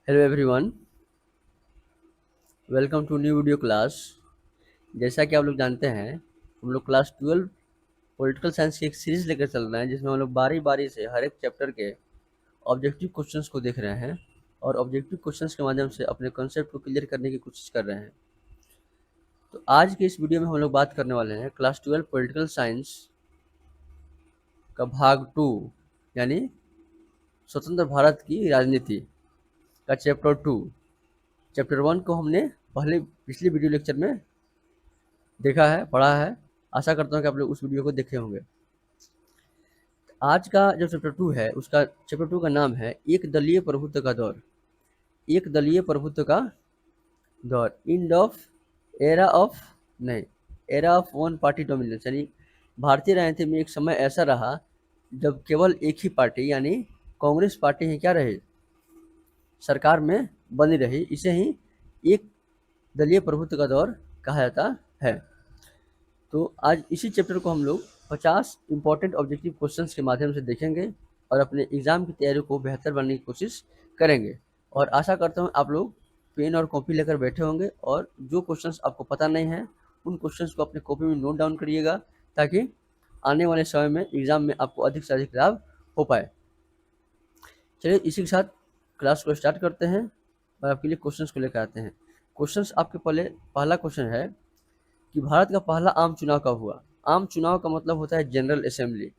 Hello everyone, welcome to new video class. जैसा कि आप लोग जानते हैं, हम लोग क्लास 12 पॉलिटिकल साइंस की एक सीरीज लेकर चल रहे हैं, जिसमें हम लोग बारी बारी से हर एक चैप्टर के ऑब्जेक्टिव क्वेश्चंस को देख रहे हैं और ऑब्जेक्टिव क्वेश्चंस के माध्यम से अपने कॉन्सेप्ट को क्लियर करने की कोशिश कर रहे हैं। तो आज के इस वीडियो में हम लोग बात करने वाले हैं क्लास 12 पॉलिटिकल साइंस का भाग 2, यानी स्वतंत्र भारत की राजनीति का चैप्टर 2। चैप्टर 1 को हमने पहले पिछले वीडियो लेक्चर में देखा है, पढ़ा है। आशा करता हूँ कि आप लोग उस वीडियो को देखे होंगे। आज का जो चैप्टर 2 है, उसका चैप्टर 2 का नाम है एक दलीय प्रभुत्व का दौर। एक दलीय प्रभुत्व का दौर, इंड ऑफ एरा ऑफ नहीं era of one party dominance, यानी भारतीय राजनीति में एक समय ऐसा रहा जब केवल एक ही पार्टी यानी कांग्रेस पार्टी ही क्या रही, सरकार में बनी रही। इसे ही एक दलीय प्रभुत्व का दौर कहा जाता है। तो आज इसी चैप्टर को हम लोग 50 इंपॉर्टेंट ऑब्जेक्टिव क्वेश्चंस के माध्यम से देखेंगे और अपने एग्जाम की तैयारी को बेहतर बनाने की कोशिश करेंगे। और आशा करता हूँ आप लोग पेन और कॉपी लेकर बैठे होंगे और जो क्वेश्चंस आपको पता नहीं है उन क्वेश्चंस को अपने कॉपी में नोट डाउन करिएगा, ताकि आने वाले समय में एग्जाम में आपको अधिक से अधिक लाभ हो पाए। चलिए इसी के साथ क्लास को स्टार्ट करते हैं और आपके लिए क्वेश्चंस को लेकर आते हैं। क्वेश्चंस आपके पहला क्वेश्चन है कि भारत का पहला आम चुनाव कब हुआ। आम चुनाव का मतलब होता है जनरल असेंबली।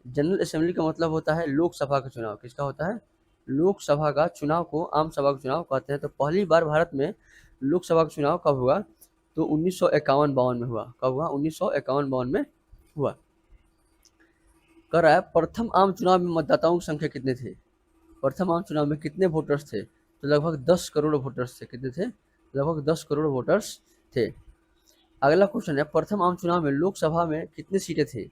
जनरल असेंबली का मतलब होता है लोकसभा का चुनाव। किसका होता है? लोकसभा का चुनाव को आम सभा का चुनाव कहते हैं। तो पहली बार भारत में लोकसभा का चुनाव कब हुआ? तो 1951-52 में हुआ। कब हुआ? 1951-52 में हुआ। कह रहा है प्रथम आम चुनाव में मतदाताओं की संख्या कितने थे? प्रथम आम चुनाव में कितने वोटर्स थे? तो लगभग 10 करोड़ वोटर्स थे। कितने थे? लगभग 10 करोड़ वोटर्स थे। अगला क्वेश्चन है प्रथम आम चुनाव में लोकसभा में कितनी सीटें थी?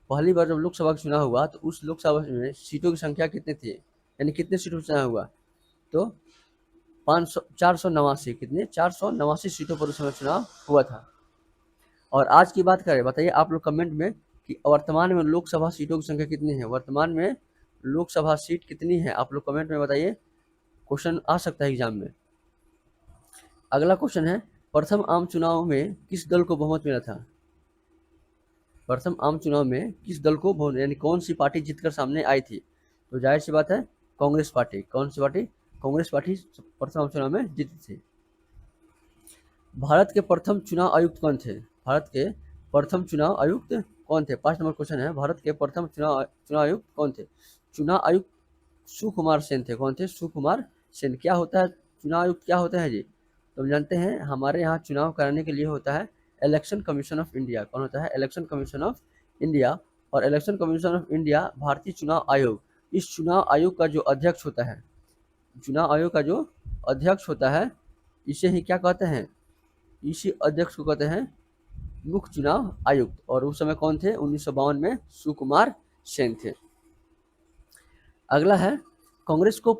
पहली बार जब लोकसभा का चुनाव हुआ तो उस लोकसभा में सीटों की संख्या कितनी थी, यानी कितने सीटों का चुनाव हुआ? तो 489। कितने? 489 सीटों पर उस समय चुनाव हुआ था। और आज की बात करें, बताइए आप लोग कमेंट में कि वर्तमान में लोकसभा सीटों की संख्या कितनी है। वर्तमान में लोकसभा सीट कितनी है, आप लोग कमेंट में बताइए। क्वेश्चन आ सकता है एग्जाम में। अगला क्वेश्चन है प्रथम आम चुनाव में किस दल को बहुमत मिला था? प्रथम आम चुनाव में किस दल को बहुमत, यानी कौन सी पार्टी जीतकर सामने आई थी? तो जाहिर सी बात है कांग्रेस पार्टी। कौन सी पार्टी? कांग्रेस पार्टी प्रथम आम चुनाव में जीती थी। भारत के प्रथम चुनाव आयुक्त कौन थे? भारत के प्रथम चुनाव आयुक्त कौन थे? 5 नंबर क्वेश्चन है, भारत के प्रथम चुनाव आयुक्त कौन थे? चुनाव आयुक्त सुकुमार सेन थे। कौन थे? सुकुमार सेन। क्या होता है चुनाव आयुक्त? क्या होता है जी? तो हम जानते हैं हमारे यहाँ चुनाव कराने के लिए होता है इलेक्शन कमीशन ऑफ इंडिया। कौन होता है? Election commission of India. और इलेक्शन कमीशन ऑफ इंडिया भारतीय चुनाव आयोग, इस चुनाव आयोग का जो अध्यक्ष होता है, चुनाव आयोग का जो अध्यक्ष होता है, इसे ही क्या कहते हैं? इसी अध्यक्ष को कहते हैं मुख्य चुनाव आयुक्त। और उस समय कौन थे? 1952 में सुकुमार सेन थे। अगला है कांग्रेस को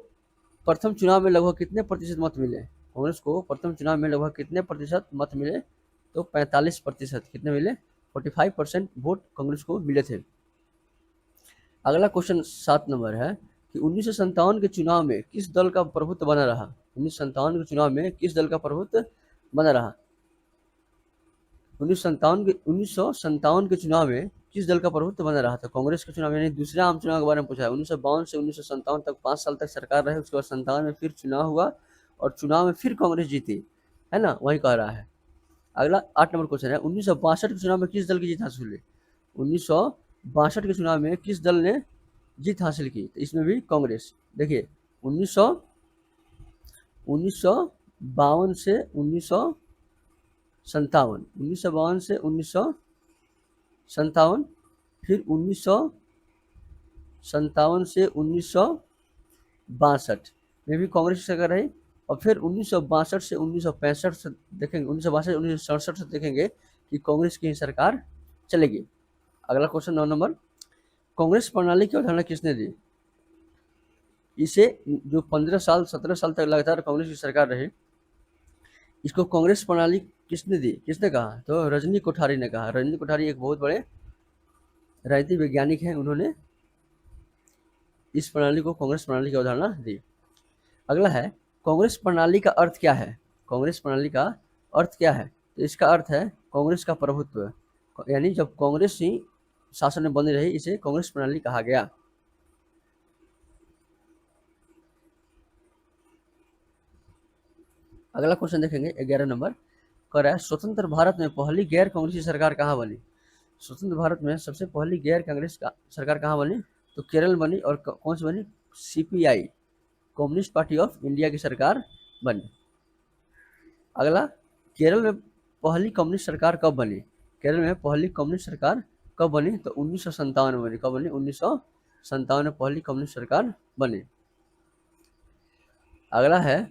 प्रथम चुनाव में लगभग कितने प्रतिशत मत मिले? कांग्रेस को प्रथम चुनाव में लगभग कितने प्रतिशत मत मिले? तो 45%। कितने मिले? 45% वोट कांग्रेस को मिले थे। अगला क्वेश्चन 7 नंबर है कि 1957 के चुनाव में किस दल का प्रभुत्व बना रहा? 1957 के चुनाव में किस दल का प्रभुत्व बना रहा? 1957 के चुनाव में किस दल का प्रभुत्व बना रहा था? कांग्रेस के चुनाव, यानी दूसरे आम चुनाव के बारे में पूछा है। 1952 से 1957 तक 5 साल तक सरकार रहे। उसके बाद 57 में फिर चुनाव हुआ और चुनाव में फिर कांग्रेस जीती, है ना? वही कह रहा है। अगला 8 नंबर क्वेश्चन है 1962 के चुनाव में किस दल की जीत हासिल हुई? 1962 के चुनाव में किस दल ने जीत हासिल की? तो इसमें भी कांग्रेस। देखिए 1952 से 1957, 1952 से 1957, फिर 1957 से 1962 में भी कांग्रेस की सरकार रही। और फिर 1962 से 1965 से देखेंगे, 1962 से 1967 से देखेंगे कि कांग्रेस की ही सरकार चलेगी। अगला क्वेश्चन 9 नंबर, कांग्रेस प्रणाली की अवधारणा किसने दी? इसे जो 15 साल 17 साल तक लगातार कांग्रेस की सरकार रही, इसको कांग्रेस प्रणाली किसने दी? किसने कहा? तो रजनी कोठारी ने कहा। रजनी कोठारी एक बहुत बड़े राजनीतिक वैज्ञानिक हैं, उन्होंने इस प्रणाली को कांग्रेस प्रणाली की अवधारणा दी। अगला है कांग्रेस प्रणाली का अर्थ क्या है? कांग्रेस प्रणाली का अर्थ क्या है? तो इसका अर्थ है कांग्रेस का प्रभुत्व, यानी जब कांग्रेस ही शासन में बनी रही इसे कांग्रेस प्रणाली कहा गया। अगला क्वेश्चन देखेंगे 11 नंबर, कह रहा है स्वतंत्र भारत में पहली गैर कांग्रेसी सरकार कहाँ बनी? स्वतंत्र भारत में सबसे पहली गैर कांग्रेस का सरकार कहाँ बनी? तो केरल बनी। और कौन सी बनी? CPI, communist party of India की सरकार बनी। अगला, केरल में पहली कम्युनिस्ट सरकार कब बनी? केरल में पहली कम्युनिस्ट सरकार कब बनी? तो 1957 में बनी। कब बनी? 1957 में पहली कम्युनिस्ट सरकार बनी। अगला है,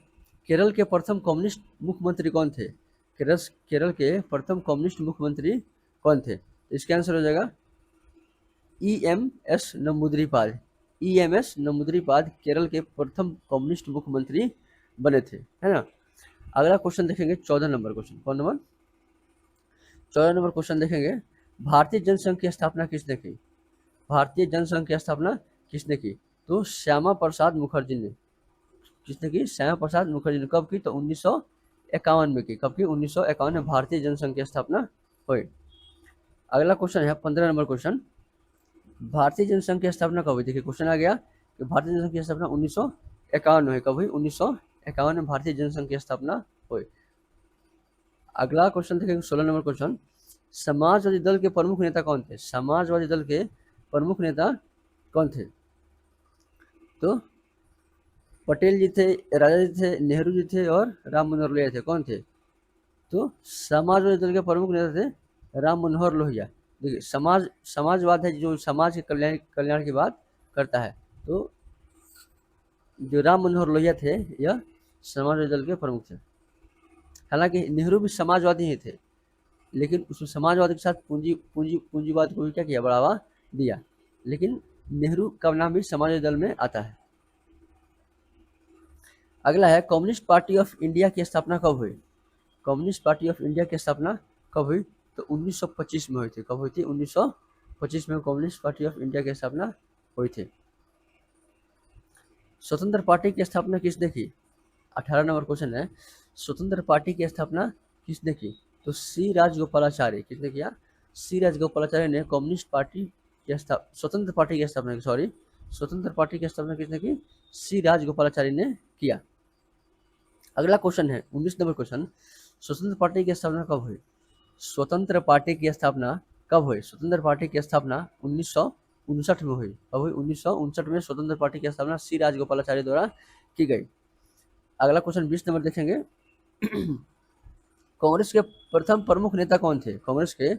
केरल के प्रथम कम्युनिस्ट मुख्यमंत्री कौन थे? केरल के प्रथम कम्युनिस्ट मुख्यमंत्री कौन थे? इसका आंसर हो जाएगा EMS नंबूदिरीपाद। EMS नंबूदिरीपाद केरल के प्रथम कम्युनिस्ट मुख्यमंत्री बने थे, है ना। अगला क्वेश्चन देखेंगे 14 नंबर क्वेश्चन। कौन नंबर? 14 नंबर क्वेश्चन देखेंगे, भारतीय जनसंघ की स्थापना किसने की? भारतीय जनसंघ की स्थापना किसने की? तो श्यामा प्रसाद मुखर्जी ने। किसने की? श्यामा प्रसाद मुखर्जी ने। कब की? तो 1951 में की। कब की? 1951 में भारतीय जनसंघ की स्थापना हुई। अगला क्वेश्चन है 15 नंबर क्वेश्चन, भारतीय जनसंघ की स्थापना कब हुई? देखिए क्वेश्चन आ गया कि भारतीय जनसंघ की स्थापना 1951 में हुई। कब हुई? 1951 में भारतीय जनसंघ की स्थापना हुई। अगला क्वेश्चन देखेंगे 16 नंबर क्वेश्चन, समाजवादी दल के प्रमुख नेता कौन थे? समाजवादी दल के प्रमुख नेता कौन थे? तो पटेल जी थे, राजा जी थे, नेहरू जी थे और राम मनोहर लोहिया थे। कौन थे? तो समाजवादी दल के प्रमुख नेता थे राम मनोहर लोहिया। देखिए समाजवाद है जो समाज के कल्याण की बात करता है। तो जो राम मनोहर लोहिया थे यह समाजवादी दल के प्रमुख थे। हालांकि नेहरू भी समाजवादी ही थे, लेकिन उसमें समाजवाद के साथ पूंजीवाद को भी क्या किया? बढ़ावा दिया। लेकिन नेहरू का नाम भी समाजवादी दल में आता है। अगला है, कम्युनिस्ट पार्टी ऑफ इंडिया की स्थापना कब हुई? कम्युनिस्ट पार्टी ऑफ इंडिया की स्थापना कब हुई? तो 1925 में हुई थी। कब हुई थी? 1925 में कम्युनिस्ट पार्टी ऑफ इंडिया की स्थापना हुई थी। स्वतंत्र पार्टी की स्थापना किसने की? 18 नंबर क्वेश्चन है, स्वतंत्र पार्टी की स्थापना किसने की? तो सी राजगोपालाचारी। किसने किया? सी राजगोपालाचारी ने कम्युनिस्ट पार्टी की स्वतंत्र पार्टी की स्थापना की। स्वतंत्र पार्टी की स्थापना किसने की? सी राजगोपालाचारी ने किया। अगला क्वेश्चन है 19 नंबर क्वेश्चन, स्वतंत्र पार्टी की स्थापना कब हुई? स्वतंत्र पार्टी की स्थापना कब हुई? स्वतंत्र पार्टी की स्थापना 1959 में हुई। कब हुई? 1959 में स्वतंत्र पार्टी की स्थापना सी राजगोपालाचारी द्वारा की गई। अगला क्वेश्चन 20 नंबर देखेंगे, कांग्रेस के प्रथम प्रमुख नेता कौन थे? कांग्रेस के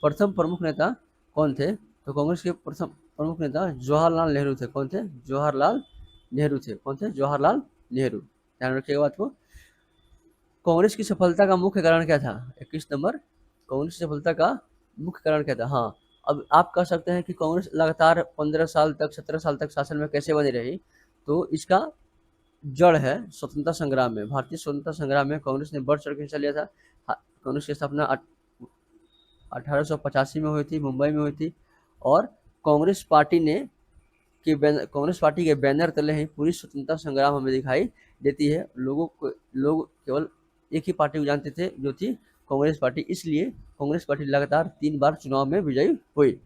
प्रथम प्रमुख नेता कौन थे? तो कांग्रेस के प्रथम प्रमुख नेता जवाहरलाल नेहरू थे। कौन थे? जवाहरलाल नेहरू थे। कौन थे? जवाहरलाल नेहरू। ध्यान रखिएगा बात को। कांग्रेस की सफलता का मुख्य कारण क्या था? 21 नंबर, कांग्रेस की सफलता का मुख्य कारण क्या था? हाँ, अब आप कह सकते हैं कि कांग्रेस लगातार 15 साल तक 17 साल तक शासन में कैसे बनी रही? तो इसका जड़ है स्वतंत्रता संग्राम में। भारतीय स्वतंत्रता संग्राम में कांग्रेस ने बढ़ चढ़ के हिस्सा लिया था। कांग्रेस की स्थापना 1885 में हुई थी, मुंबई में हुई थी। और कांग्रेस पार्टी के बैनर तले ही पूरी स्वतंत्रता संग्राम हमें दिखाई देती है। लोग केवल एक ही पार्टी को जानते थे जो थी कांग्रेस पार्टी, इसलिए कांग्रेस पार्टी लगातार 3 बार चुनाव में विजयी हुई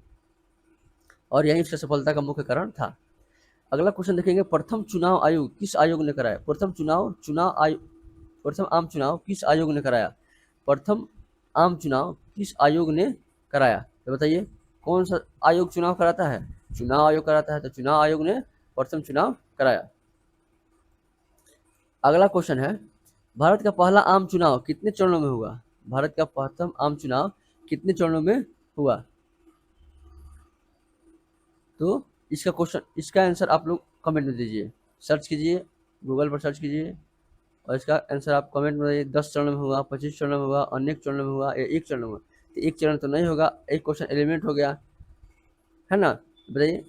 और यही उसकी सफलता का मुख्य कारण था। अगला क्वेश्चन देखेंगे, प्रथम चुनाव आयोग किस आयोग ने कराया? प्रथम आम चुनाव किस आयोग ने कराया? प्रथम आम चुनाव किस आयोग ने कराया? तो बताइए कौन सा आयोग चुनाव कराता है? चुनाव आयोग कराता है। तो चुनाव आयोग ने प्रथम चुनाव कराया। अगला क्वेश्चन है, भारत का पहला आम चुनाव कितने चरणों में हुआ? भारत का प्रथम आम चुनाव कितने चरणों में हुआ? तो इसका आंसर आप लोग कमेंट में दीजिए, सर्च कीजिए, गूगल पर सर्च कीजिए और इसका आंसर आप कमेंट में बताइए। 10 चरण में हुआ, 25 चरण में हुआ, अनेक चरण में हुआ या एक चरण में हुआ? तो एक चरण तो नहीं होगा, एक क्वेश्चन एलिमिनेट हो गया, है ना। बताइए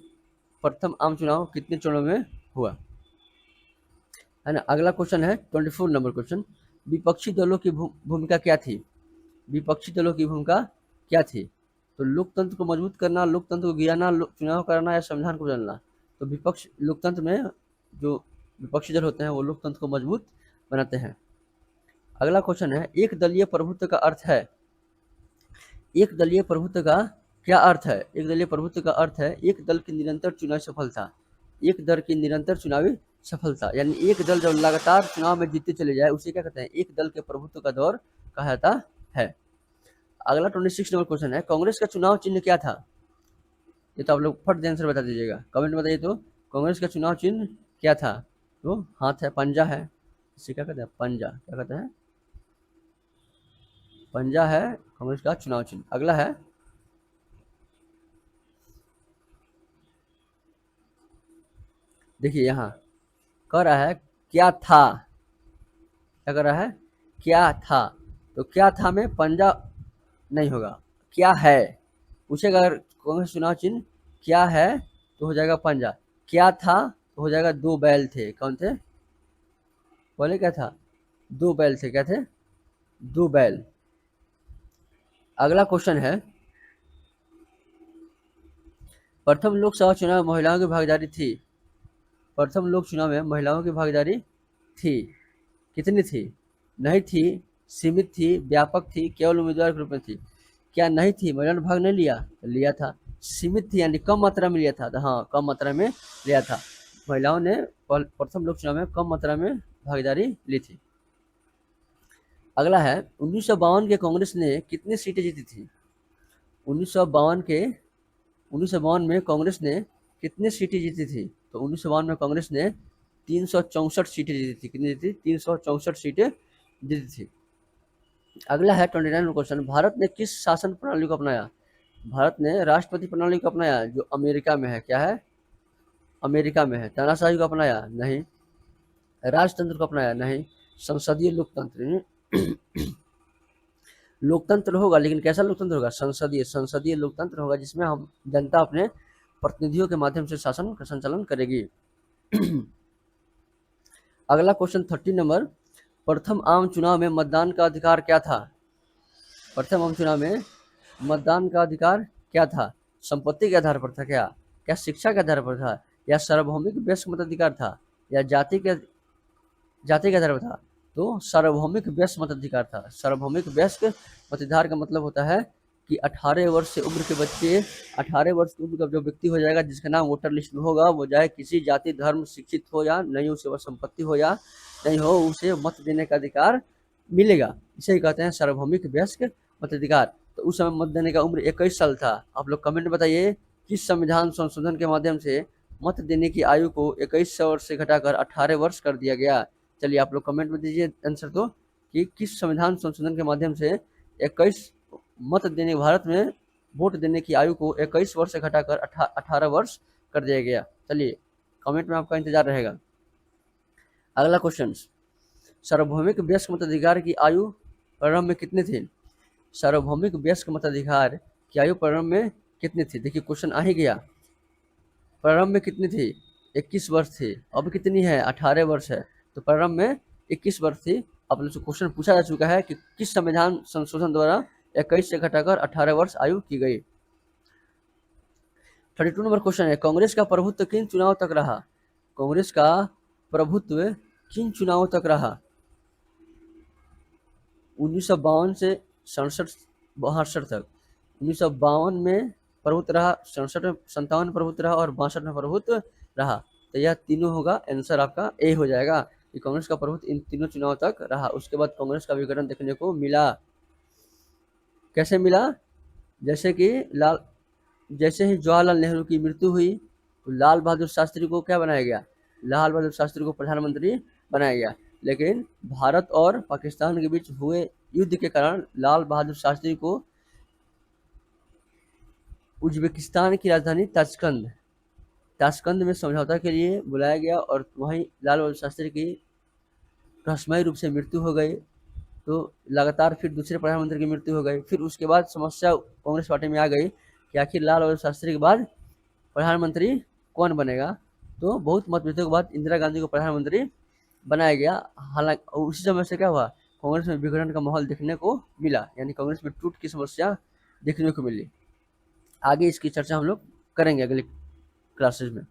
प्रथम आम चुनाव कितने चरणों में हुआ, है ना। अगला क्वेश्चन है 24 नंबर क्वेश्चन, विपक्षी दलों की भूमिका क्या थी? विपक्षी दलों की भूमिका क्या थी? तो लोकतंत्र को मजबूत करना, लोकतंत्र को गिराना, चुनाव कराना या संविधान को बदलना? तो लोकतंत्र में जो विपक्षी दल होते हैं वो लोकतंत्र को मजबूत बनाते हैं। अगला क्वेश्चन है, एक दलीय प्रभुत्व का अर्थ है, एक दलीय प्रभुत्व का क्या अर्थ है? एक दलीय प्रभुत्व का अर्थ है एक दल की निरंतर चुनावी सफलता, एक दल की निरंतर चुनावी सफलता, यानी एक दल जब लगातार चुनाव में जीतते चले जाए उसे क्या कहते हैं? एक दल के प्रभुत्व का दौर कहा जाता है। अगला 26 नंबर क्वेश्चन है, कांग्रेस का चुनाव चिन्ह क्या था? ये तो आप लोग फट आंसर बता दीजिएगा, कमेंट में बताइए। तो कांग्रेस का चुनाव चिन्ह क्या था? तो हाथ है, पंजा है, इसे क्या कहते हैं? पंजा, क्या कहते हैं? पंजा है कांग्रेस का चुनाव चिन्ह। अगला है, देखिए यहाँ कह रहा है क्या था, क्या कर रहा है? क्या था, तो क्या था में पंजा नहीं होगा, क्या है पूछेगा। अगर कांग्रेस चुनाव चिन्ह क्या है तो हो जाएगा पंजा, क्या था तो हो जाएगा दो बैल थे। कौन थे? बोले क्या था? दो बैल थे। क्या थे? दो बैल। अगला क्वेश्चन है, प्रथम लोकसभा चुनाव में महिलाओं की भागीदारी थी, प्रथम लोक चुनाव में महिलाओं की भागीदारी थी, कितनी थी? नहीं थी, सीमित थी, व्यापक थी, केवल उम्मीदवार के रूप में थी। क्या नहीं थी? महिलाओं ने भाग नहीं लिया? लिया था। सीमित थी यानी कम मात्रा में लिया था, तो हाँ कम मात्रा में लिया था। महिलाओं ने प्रथम लोक चुनाव में कम मात्रा में भागीदारी ली थी। अगला है, 1952 के कांग्रेस ने कितनी सीटें जीती थी? 1952 के 1952 में कांग्रेस ने कितनी सीटें जीती थी? तो 1952 में कांग्रेस ने 364 सीटें जीती थी। कितनी जीती? 364 सीटें जीती थी। अगला है 29 क्वेश्चन, भारत ने किस शासन प्रणाली को अपनाया? भारत ने राष्ट्रपति प्रणाली को अपनाया जो अमेरिका में है। क्या है? अमेरिका में है। तानाशाही को अपनाया? नहीं। राजतंत्र को अपनाया? नहीं। संसदीय लोकतंत्र, लोकतंत्र होगा लेकिन कैसा लोकतंत्र होगा? संसदीय, संसदीय लोकतंत्र होगा जिसमें हम जनता अपने प्रतिनिधियों के माध्यम से शासन का संचालन करेगी। अगला क्वेश्चन 30 नंबर, प्रथम आम चुनाव में मतदान का अधिकार क्या था? प्रथम आम चुनाव में मतदान का अधिकार क्या था? संपत्ति के आधार पर था क्या? क्या शिक्षा के आधार पर था? या सार्वभौमिक वयस्क मताधिकार था? या जाति के आधार पर था? तो सार्वभौमिक वयस्क मताधिकार था। सार्वभौमिक वयस्क मताधिकार का मतलब होता है कि 18 वर्ष से उम्र के बच्चे, 18 वर्ष की उम्र का जो व्यक्ति हो जाएगा जिसका नाम वोटर लिस्ट में होगा, वो चाहे किसी जाति धर्म शिक्षित हो या नहीं, उसे वह संपत्ति हो या नहीं हो, उसे मत देने का अधिकार मिलेगा। इसे ही कहते हैं सार्वभौमिक वयस्क मताधिकार। तो उस समय मत देने का उम्र 21 साल था। आप लोग कमेंट बताइए किस संविधान संशोधन के माध्यम से मत देने की आयु को 21 वर्ष से घटाकर 18 वर्ष कर दिया गया? चलिए आप लोग कमेंट में दीजिए आंसर तो, कि किस संविधान संशोधन के माध्यम से 21 मत देने, भारत में वोट देने की आयु को 21 वर्ष से घटाकर 18 वर्ष कर दिया गया? चलिए कमेंट में आपका इंतजार रहेगा। अगला क्वेश्चन, सार्वभौमिक वयस्क मताधिकार की आयु प्रारंभ में कितनी थी? सार्वभौमिक वयस्क मताधिकार की आयु प्रारंभ में कितनी थी? देखिए क्वेश्चन आ ही गया। प्रारंभ में कितनी थी? 21 वर्ष थी। अब कितनी है? 18 वर्ष है। तो प्रारंभ में 21 वर्ष थी। अब लोग से क्वेश्चन पूछा जा चुका है कि किस संविधान संशोधन द्वारा 21 से घटाकर 18 वर्ष आयु की गई। 32 नंबर क्वेश्चन है, कांग्रेस का प्रभुत्व किन चुनाव तक रहा? कांग्रेस का प्रभुत्व किन चुनावों तक रहा? 1952 से 67 तक। 1952 में प्रभुत्व रहा, 67 में, 57 में प्रभुत्व रहा और 62 में प्रभुत्व रहा। तो यह तीनों होगा, आंसर आपका ए हो जाएगा कि कांग्रेस का प्रभुत्व इन तीनों चुनाव तक रहा। उसके बाद कांग्रेस का विघटन देखने को मिला। कैसे मिला? जैसे कि जैसे ही जवाहरलाल नेहरू की मृत्यु हुई तो लाल बहादुर शास्त्री को क्या बनाया गया? लाल बहादुर शास्त्री को प्रधानमंत्री बनाया गया। लेकिन भारत और पाकिस्तान के बीच हुए युद्ध के कारण लाल बहादुर शास्त्री को उज्बेकिस्तान की राजधानी ताशकंद में समझौता के लिए बुलाया गया और वहीं लाल बहादुर शास्त्री की रहस्यमय रूप से मृत्यु हो गई। तो लगातार फिर दूसरे प्रधानमंत्री की मृत्यु हो गई। फिर उसके बाद समस्या कांग्रेस पार्टी में आ गई कि आखिर लाल बहादुर शास्त्री के बाद प्रधानमंत्री कौन बनेगा? तो बहुत मतभेदों के बाद इंदिरा गांधी को प्रधानमंत्री बनाया गया। हालांकि उसी समय से क्या हुआ? कांग्रेस में विघटन का माहौल देखने को मिला, यानी कांग्रेस में टूट की समस्या देखने को मिली। आगे इसकी चर्चा हम लोग करेंगे अगले क्लासेज में।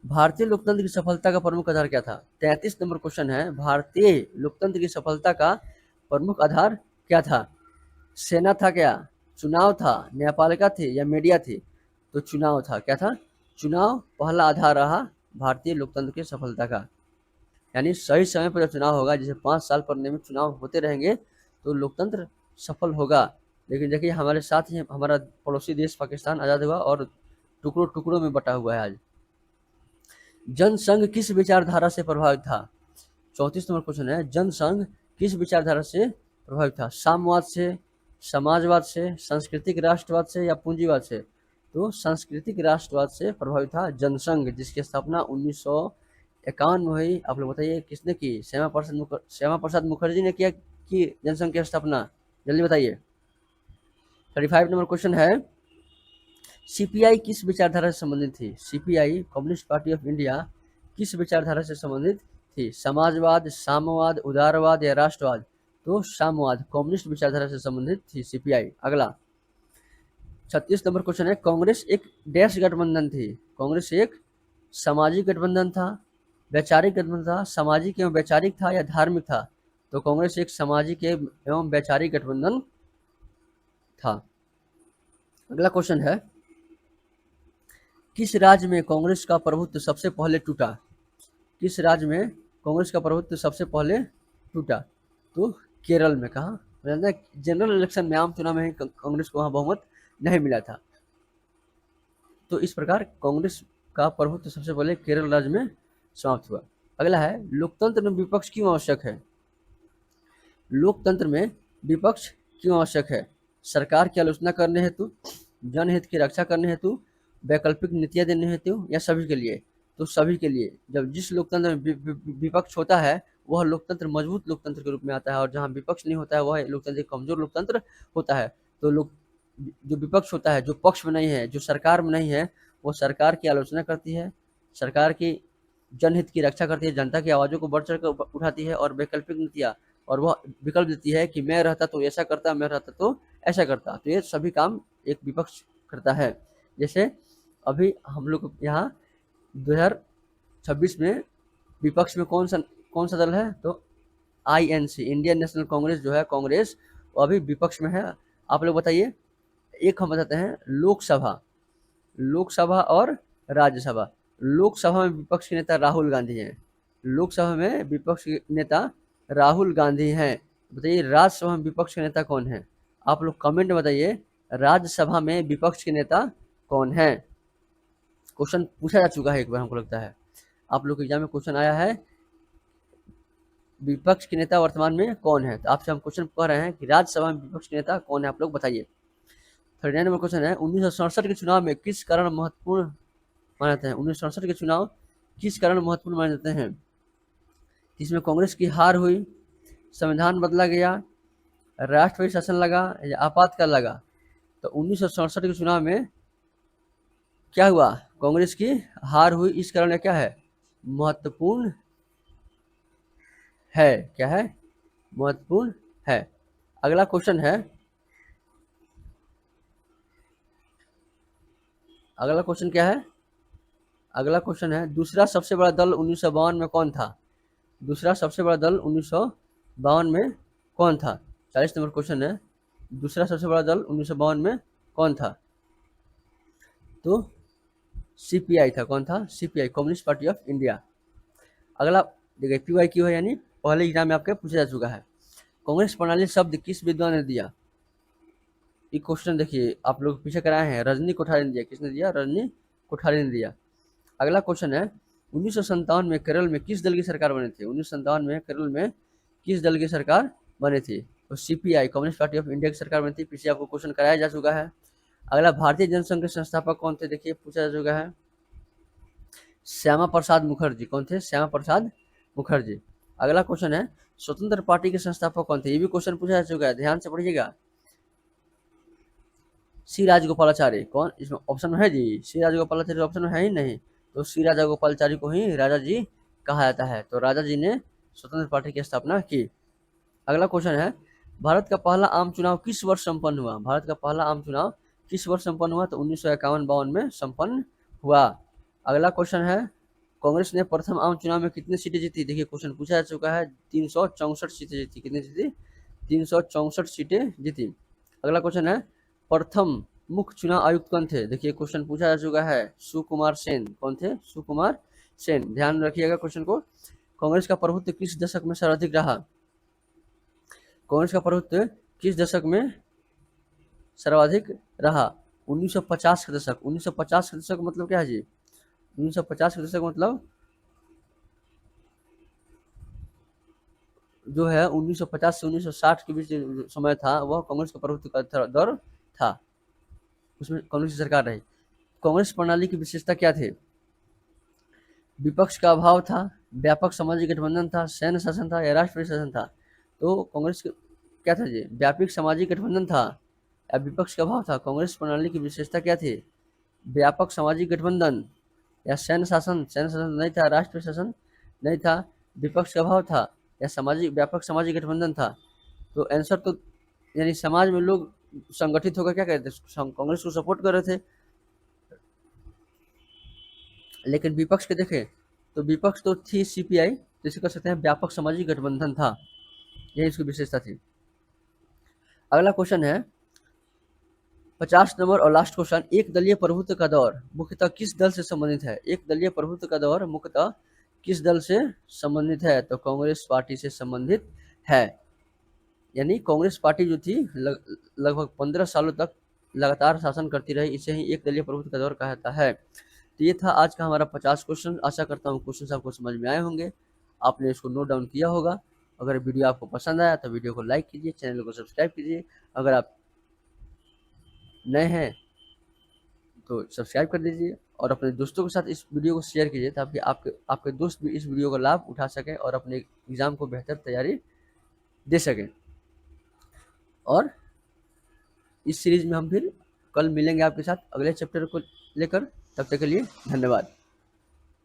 भारतीय लोकतंत्र की सफलता का प्रमुख आधार क्या था? 33 नंबर क्वेश्चन है, भारतीय लोकतंत्र की सफलता का प्रमुख आधार क्या था? सेना था क्या? चुनाव था? न्यायपालिका थी या मीडिया थी? तो चुनाव था। क्या था? चुनाव पहला आधार रहा भारतीय लोकतंत्र की सफलता का। यानी सही समय पर जब चुनाव होगा, जैसे 5 साल पर नियमित चुनाव होते रहेंगे तो लोकतंत्र सफल होगा। लेकिन देखिए हमारे साथ ही हमारा पड़ोसी देश पाकिस्तान आज़ाद हुआ और टुकड़ों टुकड़ों में बटा हुआ है आज। जनसंघ किस विचारधारा से प्रभावित था? 34 नंबर क्वेश्चन है, जनसंघ किस विचारधारा से प्रभावित था? साम्यवाद से, समाजवाद से, सांस्कृतिक राष्ट्रवाद से या पूंजीवाद से? तो सांस्कृतिक राष्ट्रवाद से प्रभावित था जनसंघ, जिसकी स्थापना 1951 में हुई। आप लोग बताइए किसने की? श्यामा प्रसाद मुखर्जी ने किया की जनसंघ की स्थापना? जल्दी बताइए। 35 नंबर क्वेश्चन है, सीपीआई किस विचारधारा से संबंधित थी? CPI communist party of India किस विचारधारा से संबंधित थी? समाजवाद, साम्यवाद, उदारवाद या राष्ट्रवाद? तो साम्यवाद, कम्युनिस्ट विचारधारा से संबंधित थी सीपीआई। अगला 36 नंबर क्वेश्चन है, कांग्रेस एक डैश गठबंधन थी? कांग्रेस एक सामाजिक गठबंधन था, वैचारिक गठबंधन था, सामाजिक एवं वैचारिक था या धार्मिक था? तो कांग्रेस एक सामाजिक एवं वैचारिक गठबंधन था। अगला क्वेश्चन है, किस राज्य में कांग्रेस का प्रभुत्व सबसे पहले टूटा? किस राज्य में कांग्रेस का प्रभुत्व सबसे पहले टूटा? तो केरल में। कहा? जनरल इलेक्शन में, आम चुनाव में कांग्रेस को वहां बहुमत नहीं मिला था। तो इस प्रकार कांग्रेस का प्रभुत्व सबसे पहले केरल राज्य में समाप्त हुआ। अगला है, लोकतंत्र में विपक्ष क्यों आवश्यक है? लोकतंत्र में विपक्ष क्यों आवश्यक है? सरकार की आलोचना करने हेतु, जनहित की रक्षा करने हेतु, वैकल्पिक नीतियां देने हेतु या सभी के लिए? तो सभी के लिए। जब जिस लोकतंत्र में विपक्ष होता है वह लोकतंत्र मजबूत लोकतंत्र के रूप में आता है, और जहाँ विपक्ष नहीं होता है वह लोकतंत्र कमजोर लोकतंत्र होता है। तो लोग जो विपक्ष होता है, जो पक्ष में नहीं है, जो सरकार में नहीं है, वो सरकार की आलोचना करती है, सरकार की जनहित की रक्षा करती है, जनता की आवाज़ों को बढ़ चढ़ कर उठाती है, और वैकल्पिक नीतियाँ, और वह विकल्प देती है कि मैं रहता तो ऐसा करता, मैं रहता तो ऐसा करता। तो ये सभी काम एक विपक्ष करता है। जैसे अभी हम लोग यहाँ 2026 में विपक्ष में कौन सा दल है? तो आईएनसी, इंडियन नेशनल कांग्रेस जो है, कांग्रेस, वो अभी विपक्ष में है। आप लोग बताइए। एक हम बताते हैं, लोकसभा, लोकसभा और राज्यसभा। लोकसभा में विपक्ष के नेता राहुल गांधी हैं। लोकसभा में विपक्ष के नेता राहुल गांधी हैं। बताइए राज्यसभा में विपक्ष के नेता कौन है? आप लोग कमेंट में बताइए, राज्यसभा में विपक्ष के नेता कौन है? क्वेश्चन पूछा जा चुका है एक बार, हमको लगता है आप लोग के एग्जाम में क्वेश्चन आया है, विपक्ष के नेता वर्तमान में कौन है? तो आपसे हम क्वेश्चन कह रहे हैं कि राज्यसभा में विपक्ष के नेता कौन है, आप लोग बताइए। 39 नंबर क्वेश्चन है, 1967 के चुनाव में किस कारण महत्वपूर्ण माने जाते हैं? 1967 के चुनाव किस कारण महत्वपूर्ण माने जाते हैं? इसमें कांग्रेस की हार हुई, संविधान बदला गया, राष्ट्रपति शासन लगा या आपातकाल लगा? तो 1967 के चुनाव में क्या हुआ? कांग्रेस की हार हुई, इस कारण क्या है? महत्वपूर्ण है। क्या है? महत्वपूर्ण है। अगला क्वेश्चन है, अगला क्वेश्चन क्या है? अगला क्वेश्चन है, दूसरा सबसे बड़ा दल 1952 में कौन था? दूसरा सबसे बड़ा दल 1952 में कौन था? 40 नंबर क्वेश्चन है, दूसरा सबसे बड़ा दल 1952 में कौन था? तो सीपीआई था। कौन था? CPI, communist party of India. अगला देखिए, पीवाईक्यू है, यानी पहले एग्जाम में आपके पूछा जा चुका है। कांग्रेस प्रणाली शब्द किस विद्वान ने दिया? ये क्वेश्चन देखिए आप लोग पीछे कराए हैं, रजनी कोठारी ने दिया। किसने दिया? रजनी कोठारी ने दिया। अगला क्वेश्चन है, 1957 में केरल में किस दल की सरकार बनी थी? 1957 में केरल में किस दल की सरकार बनी थी? तो CPI, communist party of India की सरकार बनी थी। पीछे आपको क्वेश्चन कराया जा चुका है। अगला, भारतीय जनसंघ के संस्थापक कौन थे? देखिए पूछा जा चुका है, श्यामा प्रसाद मुखर्जी। कौन थे? श्यामा प्रसाद मुखर्जी। अगला क्वेश्चन है, स्वतंत्र पार्टी के संस्थापक कौन थे? ये भी क्वेश्चन पूछा जा चुका है, ध्यान से पढ़िएगा। सी राजगोपालाचारी। कौन इसमें ऑप्शन में है जी? सी राजगोपालाचारी ऑप्शन में है ही नहीं, तो सी राजगोपालाचारी को ही राजा जी कहा जाता है। तो राजा जी ने स्वतंत्र पार्टी की स्थापना की। अगला क्वेश्चन है, भारत का पहला आम चुनाव किस वर्ष संपन्न हुआ? भारत का पहला आम चुनाव किस वर्ष संपन्न हुआ? तो 1951-52 में संपन्न हुआ। अगला क्वेश्चन है, कांग्रेस ने प्रथम आम चुनाव में कितनी सीटें जीती? देखिए क्वेश्चन पूछा जा चुका है, 364 सीटें जीती। कितनी जीती? 364 सीटें जीती। अगला क्वेश्चन है, प्रथम मुख्य चुनाव आयुक्त कौन थे? देखिए क्वेश्चन पूछा जा चुका है, सुकुमार सेन। कौन थे? सुकुमार सेन। ध्यान रखिएगा क्वेश्चन को। कांग्रेस का प्रभुत्व किस दशक में सर्वाधिक रहा? कांग्रेस का प्रभुत्व किस दशक में सर्वाधिक रहा? 1950 का दशक। 1950 का दशक मतलब क्या है जी? 1950 का दशक मतलब जो है 1950 से 1960 के बीच जो समय था, वह कांग्रेस का प्रभुत्व का दौर था। उसमें कांग्रेस की सरकार रही। कांग्रेस प्रणाली की विशेषता क्या थे? विपक्ष का अभाव था, व्यापक सामाजिक गठबंधन था, सैन्य शासन था या राष्ट्रपति शासन था? तो कांग्रेस क्या था जी? व्यापक सामाजिक गठबंधन था या विपक्ष का अभाव था? कांग्रेस प्रणाली की विशेषता क्या थी? व्यापक सामाजिक गठबंधन या सैन्य शासन? सैन्य शासन नहीं था, राष्ट्रपति शासन नहीं था, विपक्ष का अभाव था या व्यापक सामाजिक गठबंधन था? तो आंसर तो यानी समाज में लोग संगठित होकर क्या करते थे? कांग्रेस को सपोर्ट कर रहे थे। लेकिन विपक्ष के देखें तो विपक्ष तो थी सीपीआई, तो इसे कह सकते हैं व्यापक सामाजिक गठबंधन था। यही इसकी विशेषता थी। अगला क्वेश्चन है 50 नंबर और लास्ट क्वेश्चन, एक दलीय प्रभुत्व का दौर मुख्यतः किस दल से संबंधित है? एक दलीय प्रभुत्व का दौर मुख्यतः किस दल से संबंधित है? तो कांग्रेस पार्टी से संबंधित है। यानी कांग्रेस पार्टी जो थी लगभग 15 सालों तक लगातार शासन करती रही, इसे ही एक दलीय प्रभुत्व का दौर कहता है। तो ये था आज का हमारा 50 क्वेश्चन। आशा करता हूँ क्वेश्चन आपको समझ में आए होंगे, आपने इसको नोट डाउन किया होगा। अगर वीडियो आपको पसंद आया तो वीडियो को लाइक कीजिए, चैनल को सब्सक्राइब कीजिए। अगर आप नए हैं तो सब्सक्राइब कर दीजिए और अपने दोस्तों के साथ इस वीडियो को शेयर कीजिए, ताकि आपके आपके दोस्त भी इस वीडियो का लाभ उठा सकें और अपने एग्ज़ाम को बेहतर तैयारी दे सकें। और इस सीरीज में हम फिर कल मिलेंगे आपके साथ अगले चैप्टर को लेकर। तब तक के लिए धन्यवाद।